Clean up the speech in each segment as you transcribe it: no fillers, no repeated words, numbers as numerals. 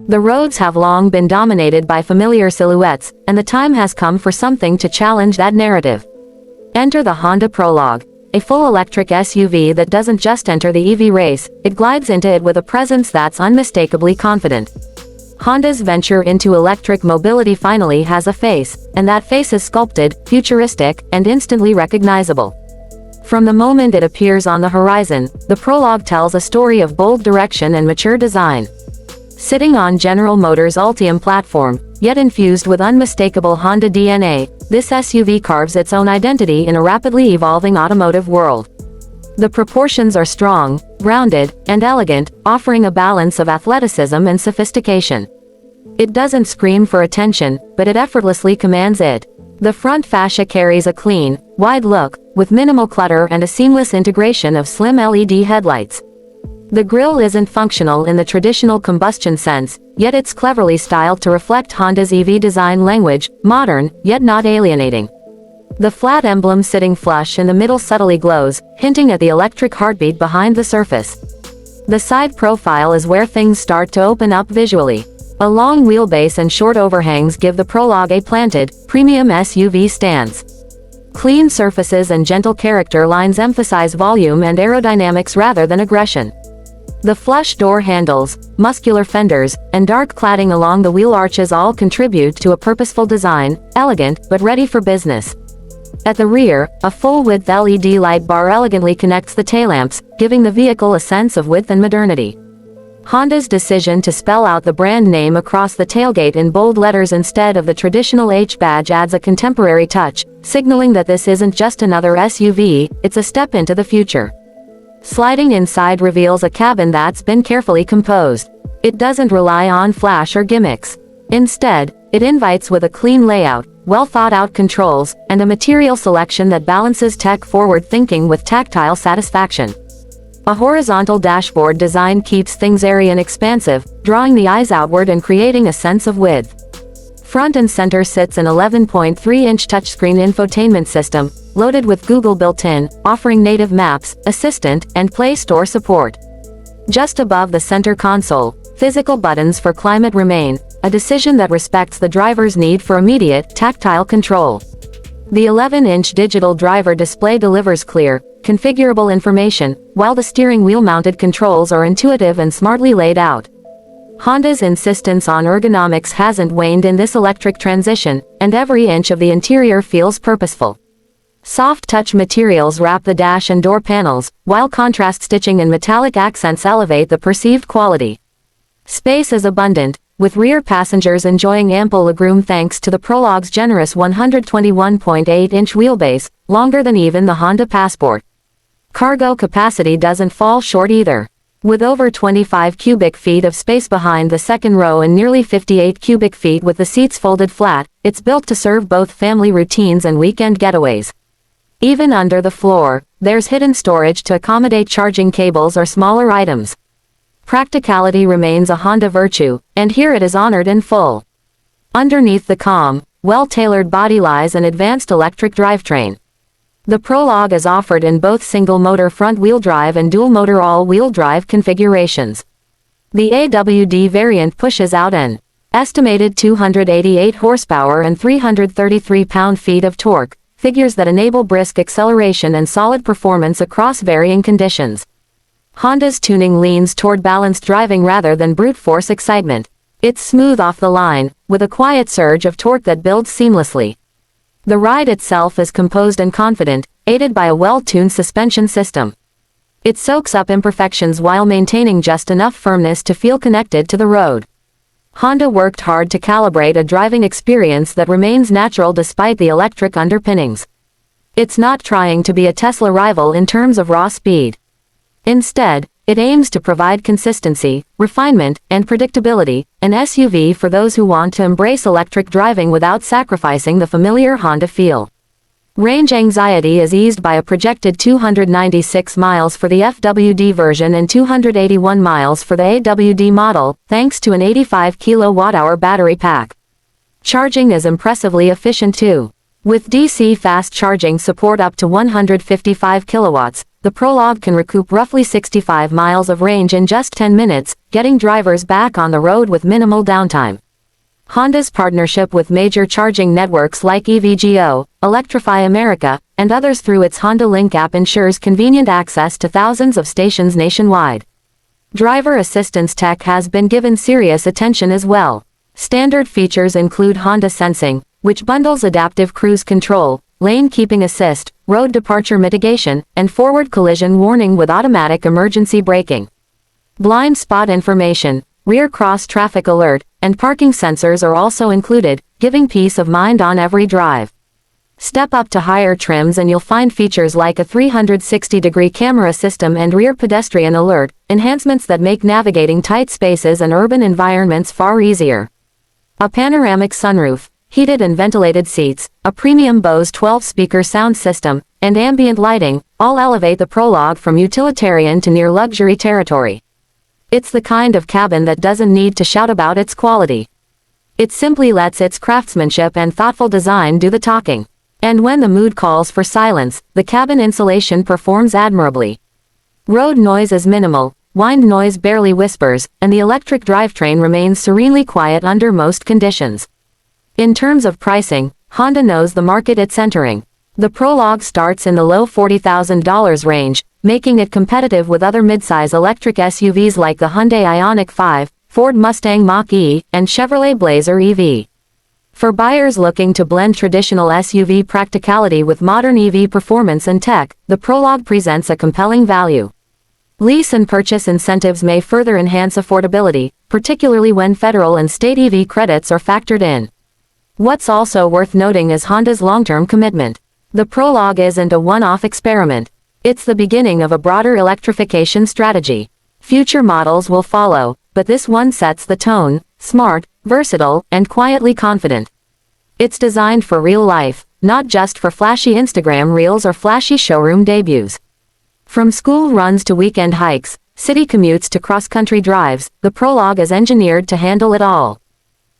The roads have long been dominated by familiar silhouettes, and the time has come for something to challenge that narrative. Enter the Honda Prologue, a full-electric SUV that doesn't just enter the EV race, it glides into it with a presence that's unmistakably confident. Honda's venture into electric mobility finally has a face, and that face is sculpted, futuristic, and instantly recognizable. From the moment it appears on the horizon, the Prologue tells a story of bold direction and mature design. Sitting on General Motors' Ultium platform, yet infused with unmistakable Honda DNA, this SUV carves its own identity in a rapidly evolving automotive world. The proportions are strong, rounded, and elegant, offering a balance of athleticism and sophistication. It doesn't scream for attention, but it effortlessly commands it. The front fascia carries a clean, wide look, with minimal clutter and a seamless integration of slim LED headlights. The grille isn't functional in the traditional combustion sense, yet it's cleverly styled to reflect Honda's EV design language, modern, yet not alienating. The flat emblem sitting flush in the middle subtly glows, hinting at the electric heartbeat behind the surface. The side profile is where things start to open up visually. A long wheelbase and short overhangs give the Prologue a planted, premium SUV stance. Clean surfaces and gentle character lines emphasize volume and aerodynamics rather than aggression. The flush door handles, muscular fenders, and dark cladding along the wheel arches all contribute to a purposeful design, elegant but ready for business. At the rear, a full-width LED light bar elegantly connects the taillamps, giving the vehicle a sense of width and modernity. Honda's decision to spell out the brand name across the tailgate in bold letters instead of the traditional H badge adds a contemporary touch, signaling that this isn't just another SUV, it's a step into the future. Sliding inside reveals a cabin that's been carefully composed. It doesn't rely on flash or gimmicks. Instead, it invites with a clean layout, well-thought-out controls, and a material selection that balances tech-forward thinking with tactile satisfaction. A horizontal dashboard design keeps things airy and expansive, drawing the eyes outward and creating a sense of width. Front and center sits an 11.3-inch touchscreen infotainment system, loaded with Google built-in, offering native Maps, Assistant, and Play Store support. Just above the center console, physical buttons for climate remain, a decision that respects the driver's need for immediate, tactile control. The 11-inch digital driver display delivers clear, configurable information, while the steering wheel-mounted controls are intuitive and smartly laid out. Honda's insistence on ergonomics hasn't waned in this electric transition, and every inch of the interior feels purposeful. Soft touch materials wrap the dash and door panels, while contrast stitching and metallic accents elevate the perceived quality. Space is abundant, with rear passengers enjoying ample legroom thanks to the Prologue's generous 121.8-inch wheelbase, longer than even the Honda Passport. Cargo capacity doesn't fall short either. With over 25 cubic feet of space behind the second row and nearly 58 cubic feet with the seats folded flat, it's built to serve both family routines and weekend getaways. Even under the floor, there's hidden storage to accommodate charging cables or smaller items. Practicality remains a Honda virtue, and here it is honored in full. Underneath the calm, well-tailored body lies an advanced electric drivetrain. The Prologue is offered in both single-motor front-wheel drive and dual-motor all-wheel drive configurations. The AWD variant pushes out an estimated 288 horsepower and 333 pound-feet of torque, figures that enable brisk acceleration and solid performance across varying conditions. Honda's tuning leans toward balanced driving rather than brute force excitement. It's smooth off the line, with a quiet surge of torque that builds seamlessly. The ride itself is composed and confident, aided by a well-tuned suspension system. It soaks up imperfections while maintaining just enough firmness to feel connected to the road. Honda worked hard to calibrate a driving experience that remains natural despite the electric underpinnings. It's not trying to be a Tesla rival in terms of raw speed. Instead, it aims to provide consistency, refinement, and predictability, an SUV for those who want to embrace electric driving without sacrificing the familiar Honda feel. Range anxiety is eased by a projected 296 miles for the FWD version and 281 miles for the AWD model, thanks to an 85 kWh battery pack. Charging is impressively efficient too. With DC fast charging support up to 155 kilowatts, the Prologue can recoup roughly 65 miles of range in just 10 minutes, getting drivers back on the road with minimal downtime. Honda's partnership with major charging networks like EVgo, Electrify America, and others through its Honda Link app ensures convenient access to thousands of stations nationwide. Driver assistance tech has been given serious attention as well. Standard features include Honda Sensing, which bundles adaptive cruise control, lane keeping assist, road departure mitigation, and forward collision warning with automatic emergency braking. Blind spot information, rear cross traffic alert, and parking sensors are also included, giving peace of mind on every drive. Step up to higher trims and you'll find features like a 360-degree camera system and rear pedestrian alert, enhancements that make navigating tight spaces and urban environments far easier. A panoramic sunroof, heated and ventilated seats, a premium Bose 12-speaker sound system, and ambient lighting, all elevate the Prologue from utilitarian to near luxury territory. It's the kind of cabin that doesn't need to shout about its quality. It simply lets its craftsmanship and thoughtful design do the talking. And when the mood calls for silence, the cabin insulation performs admirably. Road noise is minimal, wind noise barely whispers, and the electric drivetrain remains serenely quiet under most conditions. In terms of pricing, Honda knows the market it's entering. The Prologue starts in the low $40,000 range, making it competitive with other midsize electric SUVs like the Hyundai Ioniq 5, Ford Mustang Mach-E, and Chevrolet Blazer EV. For buyers looking to blend traditional SUV practicality with modern EV performance and tech, the Prologue presents a compelling value. Lease and purchase incentives may further enhance affordability, particularly when federal and state EV credits are factored in. What's also worth noting is Honda's long-term commitment. The Prologue isn't a one-off experiment. It's the beginning of a broader electrification strategy. Future models will follow, but this one sets the tone: smart, versatile, and quietly confident. It's designed for real life, not just for flashy Instagram reels or flashy showroom debuts. From school runs to weekend hikes, city commutes to cross-country drives, the Prologue is engineered to handle it all.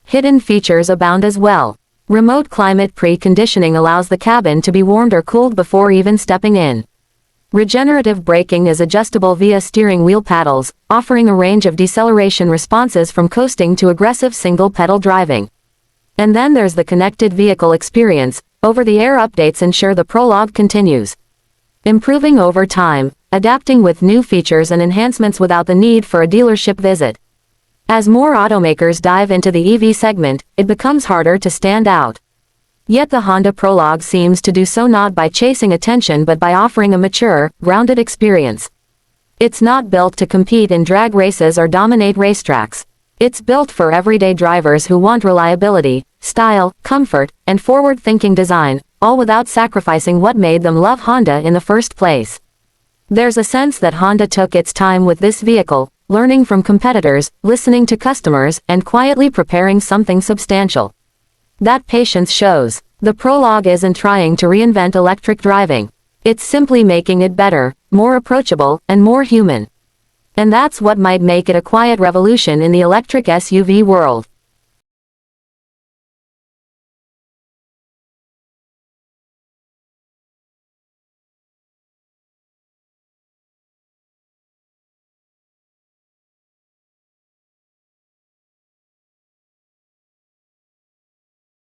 Hidden features abound as well. Remote climate pre-conditioning allows the cabin to be warmed or cooled before even stepping in. Regenerative braking is adjustable via steering wheel paddles, offering a range of deceleration responses from coasting to aggressive single-pedal driving. And then there's the connected vehicle experience. Over-the-air updates ensure the Prologue continues improving over time, adapting with new features and enhancements without the need for a dealership visit. As more automakers dive into the EV segment, it becomes harder to stand out. Yet the Honda Prologue seems to do so not by chasing attention but by offering a mature, grounded experience. It's not built to compete in drag races or dominate racetracks. It's built for everyday drivers who want reliability, style, comfort, and forward-thinking design, all without sacrificing what made them love Honda in the first place. There's a sense that Honda took its time with this vehicle, learning from competitors, listening to customers, and quietly preparing something substantial. That patience shows. The Prologue isn't trying to reinvent electric driving. It's simply making it better, more approachable, and more human. And that's what might make it a quiet revolution in the electric SUV world.